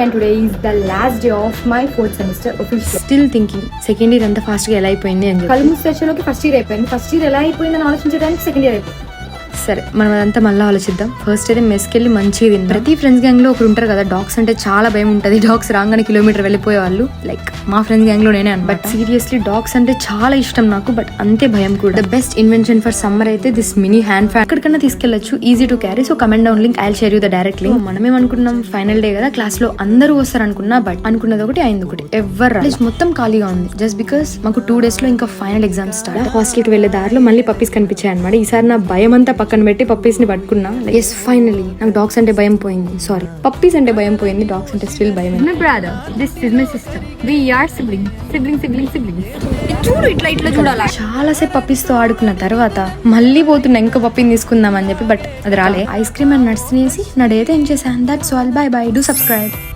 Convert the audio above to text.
And today is the last day of my 4th semester official. Still thinking second year ఎంత fast గా ఎలా అయిపోయింది అని చెప్పి. కళ్ళు మూసేలోకి ఫస్ట్ ఇయర్ అయిపోయింది. ఫస్ట్ ఇయర్ ఎలా అయిపోయిందని ఆలోచించడానికి సెకండ్ ఇయర్ అయిపోయింది. సరే మనం అదంతా మళ్ళీ ఆలోచిద్దాం. ఫస్ట్ అయితే మెస్కెళ్ళి మంచిగా తిందాం. ప్రతి ఫ్రెండ్స్ గ్యాంగ్ లో ఒకరు ఉంటారు కదా, డాగ్స్ అంటే చాలా భయం ఉంటుంది. డాగ్స్ రాగానే కిలోమీటర్ వెళ్ళిపోయే వాళ్ళు, లైక్ మా ఫ్రెండ్స్ గ్యాంగ్ లో నేనే. బట్ సీరియస్లీ డాగ్స్ అంటే చాలా ఇష్టం నాకు, బట్ అంతే భయం కూడా. The best invention for summer అయితే దిస్ మినీ హ్యాండ్ ఫ్యాన్. ఎక్కడికన్నా తీసుకెళ్లొచ్చు, easy to carry. So comment down link, I will share you the direct link. మనమేమనుకున్నాం ఫైనల్ డే కదా, క్లాస్ లో అందరూ వస్తారు అనుకున్నా, బట్ అనుకున్నది ఒకటి అయింది ఒకటి. ఎవరు మొత్తం ఖాళీగా ఉంది. జస్ట్ బికాస్ మాకు 2 days లో ఇంకా ఫైనల్ ఎగ్జామ్స్ స్టార్ట్. హాస్టల్ కి వెళ్లే దారిలో మళ్ళీ పప్పీస్ కనిపించాయి అనమాట. ఈసారి నా భయం అంతా పక్కన పెట్టి పప్పీస్ ని పట్టుకున్నా. ఎస్ ఫైనలీ నాకు డాగ్స్ అంటే భయం పోయింది. సారీ, పప్పీస్ అంటే భయం పోయింది. డాగ్స్ అంటే స్టిల్ భయం. My brother, this is my sister. We are siblings. చూడు ఇట్లా చూడాలా. చాలా సేపు పప్పీస్ తో ఆడుకున్న తర్వాత మళ్ళీ పోతున్నా ఇంకో పప్పీని తీసుకుందాం అని చెప్పి, బట్ అది రాలే. ఐస్ క్రీమ్ అండ్ నట్స్ తినేసి నా డే అయితే ఏం చేశాను. That's all. By by. Do subscribe.